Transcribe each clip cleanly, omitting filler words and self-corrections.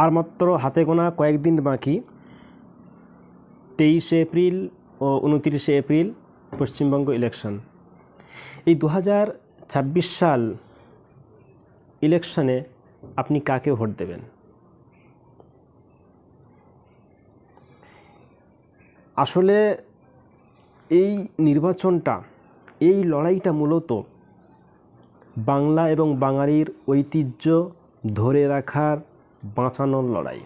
আর মাত্র হাতে গোনা কয়েকদিন বাকি। 23 এপ্রিল ও 29 এপ্রিল পশ্চিমবঙ্গ ইলেকশন। এই 2026 সাল ইলেকশনে আপনি কাকে ভোট দেবেন? আসলে এই নির্বাচনটা, এই লড়াইটা মূলত বাংলা এবং বাঙালির ঐতিহ্য ধরে রাখার, বাঁচানোর লড়াই।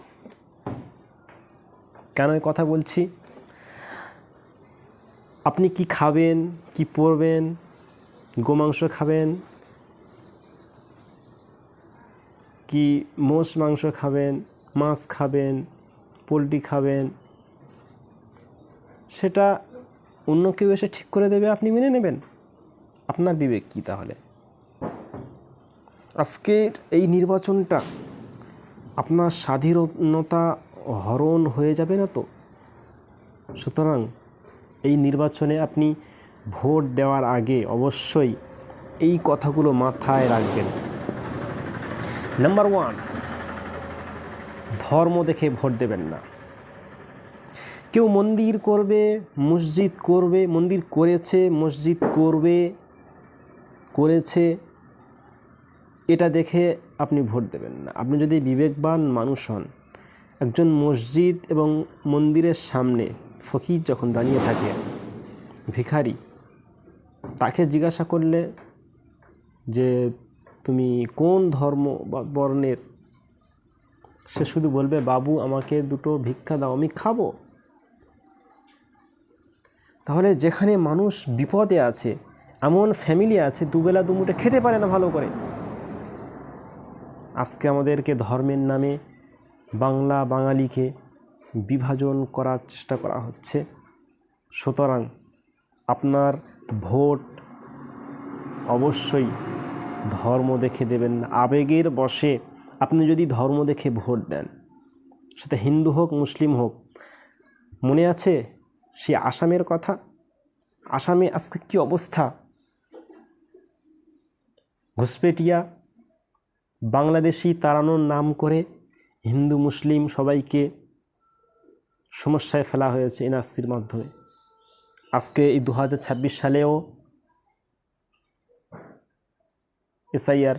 কেন এই কথা বলছি? আপনি কি খাবেন, কি পরবেন, গোমাংস খাবেন কি মোষ মাংস খাবেন, মাছ খাবেন, পোলট্রি খাবেন, সেটা অন্য কেউ এসে ঠিক করে দেবে, আপনি মেনে নেবেন? আপনার বিবেক কী তাহলে? আজকের এই নির্বাচনটা আপনার স্বাধীনতা হরণ হয়ে যাবে না তো? সুতরাং এই নির্বাচনে আপনি ভোট দেওয়ার আগে অবশ্যই এই কথাগুলো মাথায় রাখবেন। নাম্বার 1, ধর্ম দেখে ভোট দেবেন না। কেউ মন্দির করবে, মসজিদ করবে, মন্দির করেছে, মসজিদ করেছে, এটা দেখে আপনি ভোট দেবেন না। আপনি যদি বিবেকবান মানুষ হন, একজন মসজিদ এবং মন্দিরের সামনে ফকির যখন দাঁড়িয়ে থাকে, ভিখারি, তাকে জিজ্ঞাসা করলে যে তুমি কোন ধর্ম বা বর্ণের, সে শুধু বলবে বাবু আমাকে দুটো ভিক্ষা দাও, আমি খাবো। তাহলে যেখানে মানুষ বিপদে আছে, এমন ফ্যামিলি আছে দুবেলা দুমুঠো খেতে পারে না ভালো করে, আজকে আমাদেরকে ধর্মের নামে বাংলা বাঙালিকে বিভাজন করার চেষ্টা করা হচ্ছে। সুতরাং আপনার ভোট অবশ্যই ধর্ম দেখে দেবেন না। আবেগের বশে আপনি যদি ধর্ম দেখে ভোট দেন, সেটা হিন্দু হোক মুসলিম হোক, মনে আছে সে আসামের কথা? আসামে আজকে কী অবস্থা? ঘুষপেটিয়া বাংলাদেশি তাড়ানোর নাম করে হিন্দু মুসলিম সবাইকে সমস্যায় ফেলা হয়েছে এনআরসির মাধ্যমে। আজকে এই 2026 সালেও এসআইআর,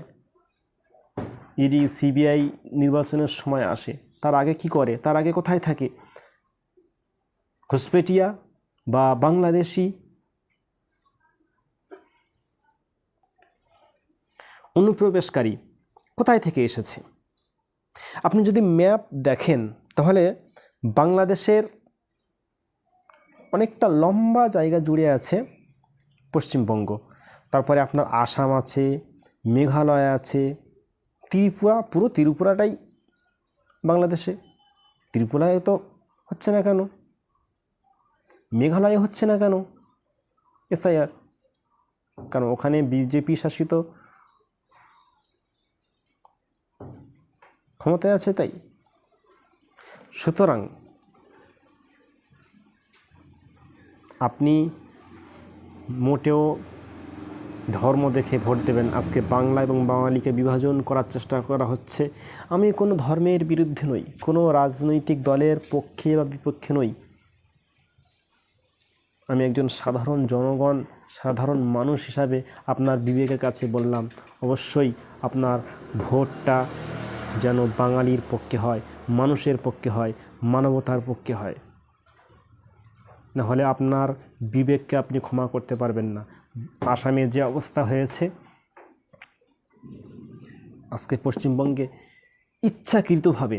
ইডি, সিবিআই নির্বাচনের সময় আসে, তার আগে কি করে? তার আগে কোথায় থাকে? ঘুষপেটিয়া বা বাংলাদেশি অনুপ্রবেশকারী কোথায় থেকে এসেছে? আপনি যদি ম্যাপ দেখেন তাহলে বাংলাদেশের অনেকটা লম্বা জায়গা জুড়ে আছে পশ্চিমবঙ্গ, তারপরে আপনার আসাম আছে, মেঘালয় আছে, ত্রিপুরা, পুরো ত্রিপুরাটাই বাংলাদেশে। ত্রিপুরায় তো হচ্ছে না কেন? মেঘালয়ে হচ্ছে না কেন এসআইআর? কারণ ওখানে বিজেপি শাসিত ক্ষমতায় আছে তাই। সুতরাং আপনি মোটেও ধর্ম দেখে ভোট দেবেন। আজকে বাংলা এবং বাঙালিকে বিভাজন করার চেষ্টা করা হচ্ছে। আমি কোনো ধর্মের বিরুদ্ধে নই, কোনো রাজনৈতিক দলের পক্ষে বা বিপক্ষে নই। আমি একজন সাধারণ জনগণ, সাধারণ মানুষ হিসাবে আপনার বিবেকের কাছে বললাম, অবশ্যই আপনার ভোটটা যেন বাঙালির পক্ষে হয়, মানুষের পক্ষে হয়, মানবতার পক্ষে হয়। নাহলে আপনার বিবেককে আপনি ক্ষমা করতে পারবেন না। আসামে যে অবস্থা হয়েছে, আজকে পশ্চিমবঙ্গে ইচ্ছাকৃতভাবে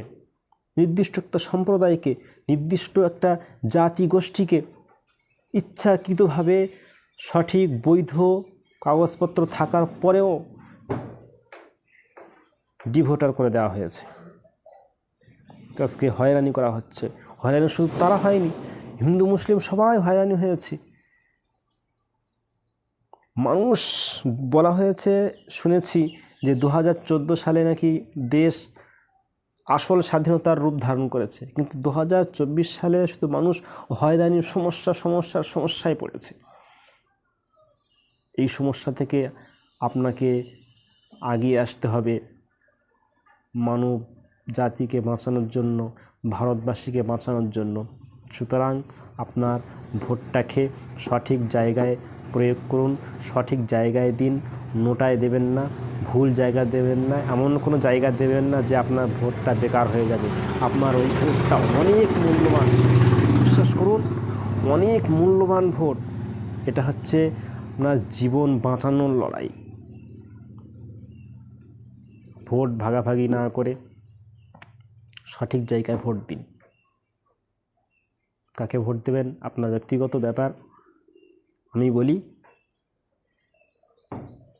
নির্দিষ্ট একটা সম্প্রদায়কে, নির্দিষ্ট একটা জাতিগোষ্ঠীকে ইচ্ছাকৃতভাবে সঠিক বৈধ কাগজপত্র থাকার পরেও ডিভোটার করে দেওয়া হয়েছে। আজকে হয়রানি করা হচ্ছে। হয়রানি শুধু তারা হয়নি, হিন্দু মুসলিম সবাই হয়রানি হয়েছে। মানুষ বলা হয়েছে, শুনেছি যে 2014 সালে নাকি দেশ আসল স্বাধীনতার রূপ ধারণ করেছে, কিন্তু 2024 সালে শুধু মানুষ হয়রানির সমস্যায় পড়েছে। এই সমস্যা থেকে আপনাকে আগিয়ে আসতে হবে, জাতিকে বাঁচানোর জন্য, ভারতবাসীকে বাঁচানোর জন্য। সুতরাং আপনার ভোটটাকে সঠিক জায়গায় প্রয়োগ করুন, সঠিক জায়গায় দিন, নোটায় দেবেন না, ভুল জায়গা দেবেন না, এমন কোনো জায়গা দেবেন না যে আপনার ভোটটা বেকার হয়ে যাবে। আপনার ওই ভোটটা অনেক মূল্যবান, বিশ্বাস করুন, অনেক মূল্যবান ভোট। এটা হচ্ছে আপনার জীবন বাঁচানোর লড়াই। ভোট ভাগাভাগি না করে সঠিক জায়গায় ভোট দিন। কাকে ভোট দেবেন আপনার ব্যক্তিগত ব্যাপার। আমি বলি,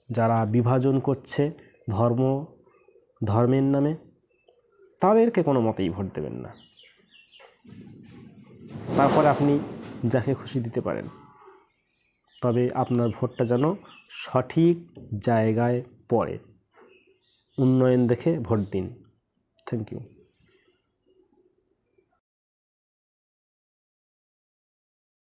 যারা বিভাজন করছে ধর্মের নামে, তাদেরকে কোনো মতেই ভোট দেবেন না। তারপরে আপনি যাকে খুশি দিতে পারেন, তবে আপনার ভোটটা যেন সঠিক জায়গায় পড়ে। উন্নয়ন দেখে ভোট দিন। Thank you.